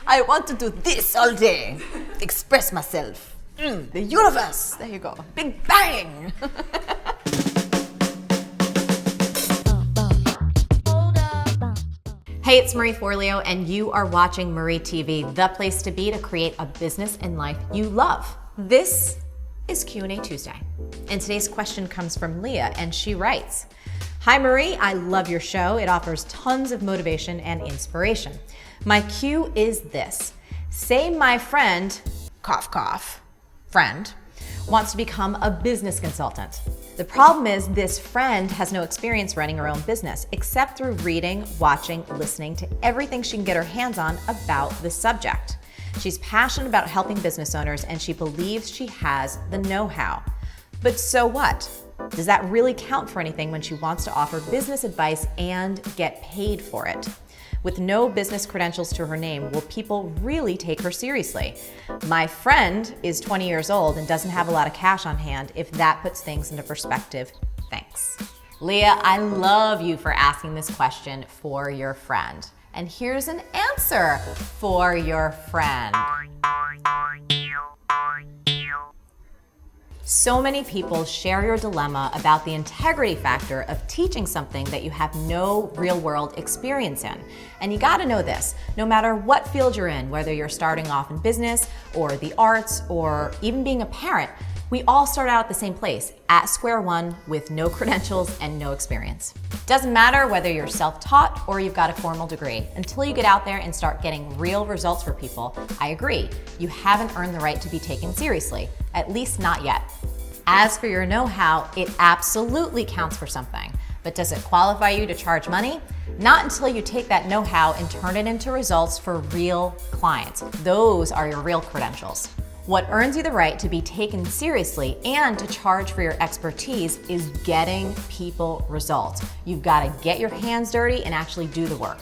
I want to do this all day. Express myself. The universe. There you go. Big bang. Hey, it's Marie Forleo, and you are watching Marie TV, the place to be to create a business and life you love. This is Q&A Tuesday, and today's question comes from Leah, and she writes, "Hi Marie, I love your show. It offers tons of motivation and inspiration. My Q is this. Say my friend, cough cough, friend, wants to become a business consultant. The problem is this friend has no experience running her own business, except through reading, watching, listening to everything she can get her hands on about the subject. She's passionate about helping business owners and she believes she has the know-how. But so what? Does that really count for anything when she wants to offer business advice and get paid for it? With no business credentials to her name, will people really take her seriously? My friend is 20 years old and doesn't have a lot of cash on hand, if that puts things into perspective. Thanks." Leah, I love you for asking this question for your friend. And here's an answer for your friend. So many people share your dilemma about the integrity factor of teaching something that you have no real-world experience in. And you gotta know this, no matter what field you're in, whether you're starting off in business or the arts or even being a parent, we all start out at the same place, at square one with no credentials and no experience. Doesn't matter whether you're self-taught or you've got a formal degree. Until you get out there and start getting real results for people, I agree, you haven't earned the right to be taken seriously, at least not yet. As for your know-how, it absolutely counts for something. But does it qualify you to charge money? Not until you take that know-how and turn it into results for real clients. Those are your real credentials. What earns you the right to be taken seriously and to charge for your expertise is getting people results. You've got to get your hands dirty and actually do the work.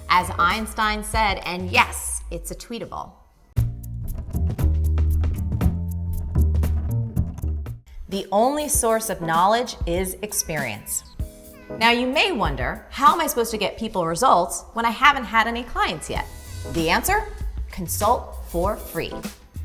As Einstein said, and yes, it's a tweetable. The only source of knowledge is experience. Now you may wonder, how am I supposed to get people results when I haven't had any clients yet? The answer? Consult for free.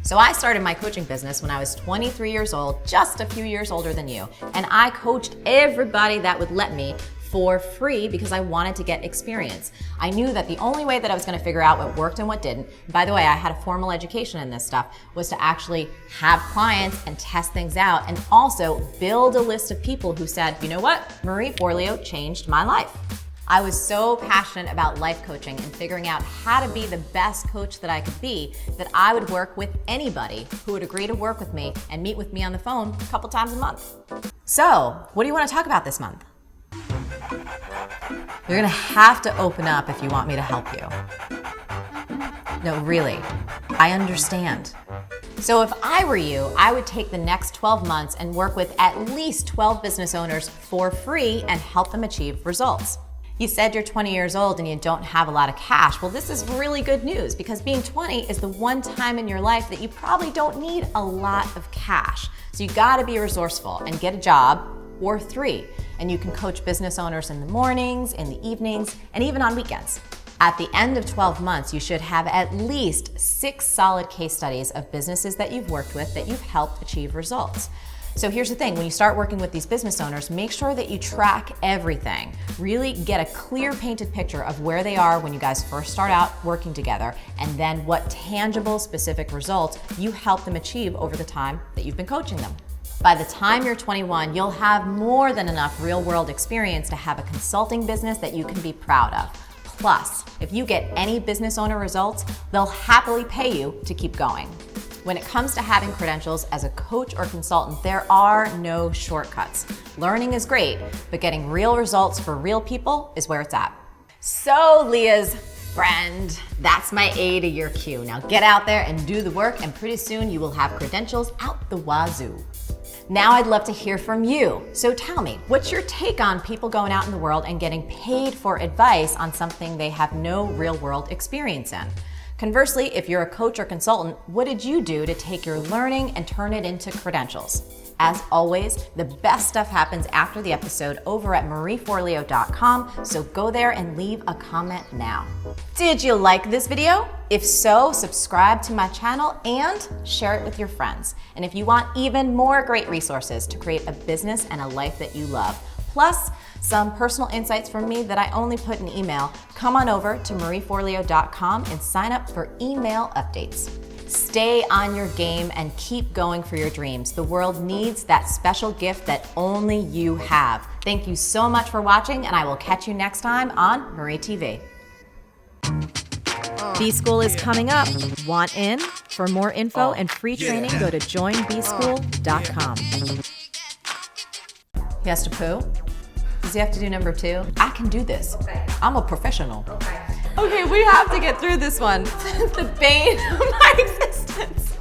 So I started my coaching business when I was 23 years old, just a few years older than you, and I coached everybody that would let me for free because I wanted to get experience. I knew that the only way that I was going to figure out what worked and what didn't, by the way, I had a formal education in this stuff, was to actually have clients and test things out and also build a list of people who said, you know what, Marie Forleo changed my life. I was so passionate about life coaching and figuring out how to be the best coach that I could be that I would work with anybody who would agree to work with me and meet with me on the phone a couple times a month. So, what do you want to talk about this month? You're gonna have to open up if you want me to help you. No, really, I understand. So if I were you, I would take the next 12 months and work with at least 12 business owners for free and help them achieve results. You said you're 20 years old and you don't have a lot of cash. Well, this is really good news because being 20 is the one time in your life that you probably don't need a lot of cash. So you gotta be resourceful and get a job or 3. And you can coach business owners in the mornings, in the evenings, and even on weekends. At the end of 12 months, you should have at least 6 solid case studies of businesses that you've worked with that you've helped achieve results. So here's the thing, when you start working with these business owners, make sure that you track everything. Really get a clear painted picture of where they are when you guys first start out working together, and then what tangible, specific results you help them achieve over the time that you've been coaching them. By the time you're 21, you'll have more than enough real-world experience to have a consulting business that you can be proud of. Plus, if you get any business owner results, they'll happily pay you to keep going. When it comes to having credentials as a coach or consultant, there are no shortcuts. Learning is great, but getting real results for real people is where it's at. So Leah's friend, that's my A to your Q. Now get out there and do the work, and pretty soon you will have credentials out the wazoo. Now I'd love to hear from you. So tell me, what's your take on people going out in the world and getting paid for advice on something they have no real world experience in? Conversely, if you're a coach or consultant, what did you do to take your learning and turn it into credentials? As always, the best stuff happens after the episode over at marieforleo.com, so go there and leave a comment now. Did you like this video? If so, subscribe to my channel and share it with your friends. And if you want even more great resources to create a business and a life that you love, plus some personal insights from me that I only put in email, come on over to marieforleo.com and sign up for email updates. Stay on your game and keep going for your dreams. The world needs that special gift that only you have. Thank you so much for watching, and I will catch you next time on Marie TV. B-School is coming up. Want in? For more info and free training, go to joinbschool.com. He has to poo? Does he have to do number 2? I can do this. Okay. I'm a professional. Okay, we have to get through this one. The bane of my existence.